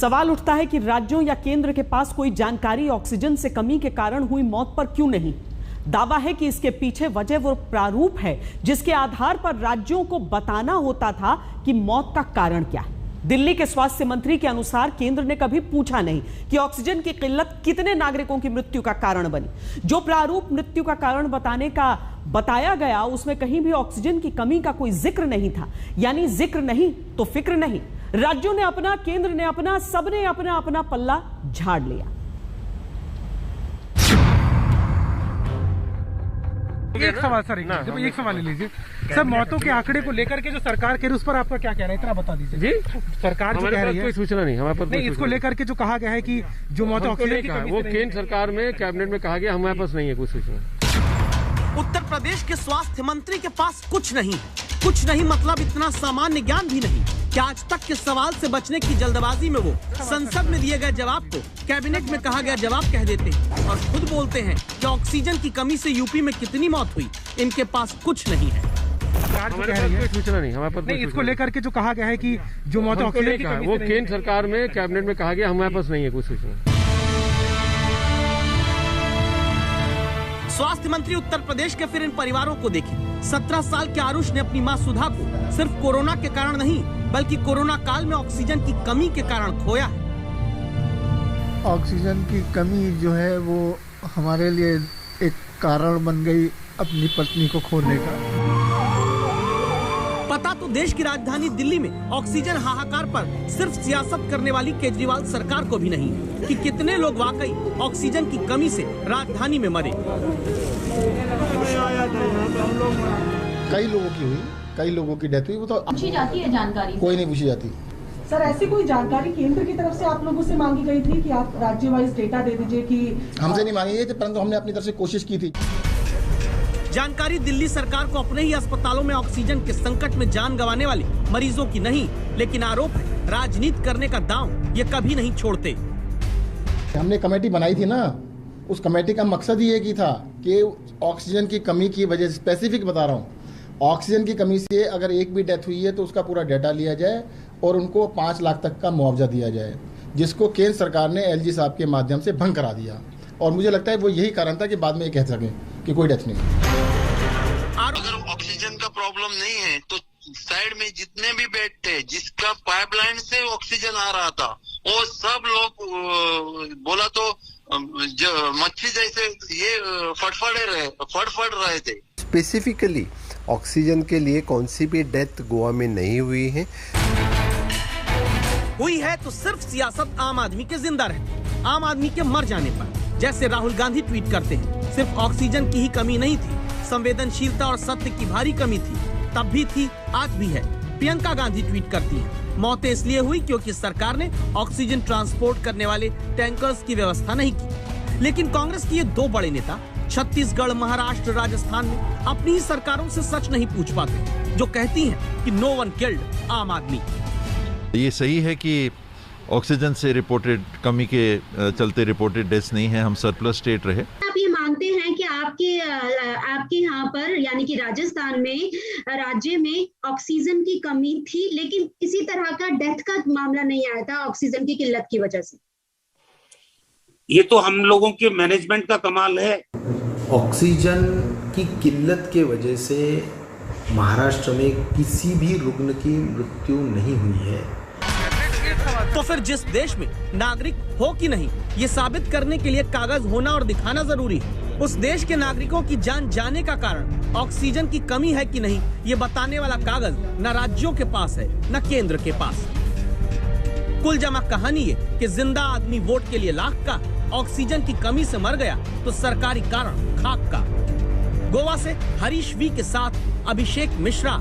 सवाल उठता है कि राज्यों या केंद्र के पास कोई जानकारी ऑक्सीजन से कमी के कारण हुई मौत पर क्यों नहीं। दावा है कि इसके पीछे वजह वो प्रारूप है जिसके आधार पर राज्यों को बताना होता था कि मौत का कारण क्या है। दिल्ली के स्वास्थ्य मंत्री के अनुसार केंद्र ने कभी पूछा नहीं कि ऑक्सीजन की किल्लत कितने नागरिकों की मृत्यु का कारण बनी। जो प्रारूप मृत्यु का कारण बताया गया उसमें कहीं भी ऑक्सीजन की कमी का कोई जिक्र नहीं था। यानी जिक्र नहीं तो फिक्र नहीं। राज्यों ने अपना, केंद्र ने अपना, सबने अपना अपना पल्ला झाड़ लिया। एक सवाल सर, एक सवाल ले लीजिए सर। मौतों के आंकड़े को लेकर के जो सरकार कह रही है उस पर आपका क्या कहना है, इतना बता दीजिए जी। सरकार जो कह रही है, कोई सूचना नहीं हमारे पास। नहीं, इसको लेकर के जो कहा गया है कि जो मौतें ऑक्सीजन की कमी, वो केंद्र सरकार में कैबिनेट में कहा गया, हमारे पास नहीं है कोई सूचना। उत्तर प्रदेश के स्वास्थ्य मंत्री के पास कुछ नहीं है। कुछ नहीं मतलब इतना सामान्य ज्ञान भी नहीं। क्या आज तक के सवाल से बचने की जल्दबाजी में वो संसद में दिए गए जवाब को कैबिनेट में कहा गया जवाब कह देते हैं और खुद बोलते हैं कि ऑक्सीजन की कमी से यूपी में कितनी मौत हुई इनके पास कुछ नहीं है। कोई सूचना नहीं हमारे पास। नहीं, इसको लेकर के जो कहा गया है कि जो मौतें ऑक्सीजन की कमी, वो केंद्र सरकार में कैबिनेट में कहा गया, हमारे पास नहीं है कोई सूचना। स्वास्थ्य मंत्री उत्तर प्रदेश के फिर इन परिवारों को देखें। 17 साल के आरुष ने अपनी मां सुधा को सिर्फ कोरोना के कारण नहीं बल्कि कोरोना काल में ऑक्सीजन की कमी के कारण खोया है। ऑक्सीजन की कमी जो है वो हमारे लिए एक कारण बन गई अपनी पत्नी को खोने का। पता तो देश की राजधानी दिल्ली में ऑक्सीजन हाहाकार पर सिर्फ सियासत करने वाली केजरीवाल सरकार को भी नहीं है कि कितने लोग वाकई ऑक्सीजन की कमी से राजधानी में मरे। कई लोगों की हुई, कई लोगों की डेथ हुई। वो तो पूछी जाती है जानकारी, कोई नहीं पूछी जाती। सर, ऐसी कोई जानकारी केंद्र की तरफ से आप लोगों से मांगी गई थी कि आप राज्य वाइज डेटा दे दीजिए? कि हमसे नहीं मांगी गई थी, परंतु हमने अपनी तरफ से कोशिश की थी। जानकारी दिल्ली सरकार को अपने ही अस्पतालों में ऑक्सीजन के संकट में जान गंवाने वाले मरीजों की नहीं, लेकिन आरोप है राजनीति करने का दांव ये कभी नहीं छोड़ते। हमने कमेटी बनाई थी ना, उस कमेटी का मकसद ही एक ही था कि ऑक्सीजन की कमी की वजह से, स्पेसिफिक बता रहा हूँ, ऑक्सीजन की कमी से अगर एक भी डेथ हुई है तो उसका पूरा डाटा लिया जाए और उनको 5 लाख तक का मुआवजा दिया जाए, जिसको केंद्र सरकार ने एलजी साहब के माध्यम से भंग करा दिया। और मुझे लगता है वो यही कारण था कि बाद में ये कह सकें कि कोई डेथ नहीं। अगर ऑक्सीजन का प्रॉब्लम नहीं है तो साइड में जितने भी बेड थे जिसका पाइपलाइन से ऑक्सीजन आ रहा था वो सब लोग बोला तो मच्छी जैसे ये फड़फड़ रहे थे। स्पेसिफिकली ऑक्सीजन के लिए कौन सी भी डेथ गोवा में नहीं हुई है। हुई है तो सिर्फ सियासत आम आदमी के जिंदा रहने, आम आदमी के मर जाने पर। जैसे राहुल गांधी ट्वीट करते हैं, सिर्फ ऑक्सीजन की ही कमी नहीं थी, संवेदनशीलता और सत्य की भारी कमी थी, तब भी थी, आज भी है। प्रियंका गांधी ट्वीट करती हैं, मौतें इसलिए हुई क्योंकि सरकार ने ऑक्सीजन ट्रांसपोर्ट करने वाले टैंकर्स की व्यवस्था नहीं की। लेकिन कांग्रेस के ये 2 बड़े नेता छत्तीसगढ़, महाराष्ट्र, राजस्थान में अपनी ही सरकारों से सच नहीं पूछ पाते, जो कहती हैं कि नो वन किल्ड आम आदमी। ये सही है कि ऑक्सीजन से रिपोर्टेड कमी के चलते रिपोर्टेड डेथ्स नहीं है, हम सरप्लस स्टेट रहे। आप ये मानते हैं कि आपके यहाँ पर यानी कि राजस्थान में राज्य में ऑक्सीजन की कमी थी लेकिन किसी तरह का डेथ का मामला नहीं आया था ऑक्सीजन की किल्लत की वजह से? ये तो हम लोगों के मैनेजमेंट का कमाल है। ऑक्सीजन की किल्लत के वजह से महाराष्ट्र में किसी भी रुग्ण की मृत्यु नहीं हुई है। तो फिर जिस देश में नागरिक हो कि नहीं ये साबित करने के लिए कागज होना और दिखाना जरूरी है, उस देश के नागरिकों की जान जाने का कारण ऑक्सीजन की कमी है कि नहीं ये बताने वाला कागज न राज्यों के पास है न केंद्र के पास। कुल जमा कहानी ये कि जिंदा आदमी वोट के लिए लाख का, ऑक्सीजन की कमी से मर गया तो सरकारी कारण खाक का। गोवा से हरीश वी के साथ अभिषेक मिश्रा।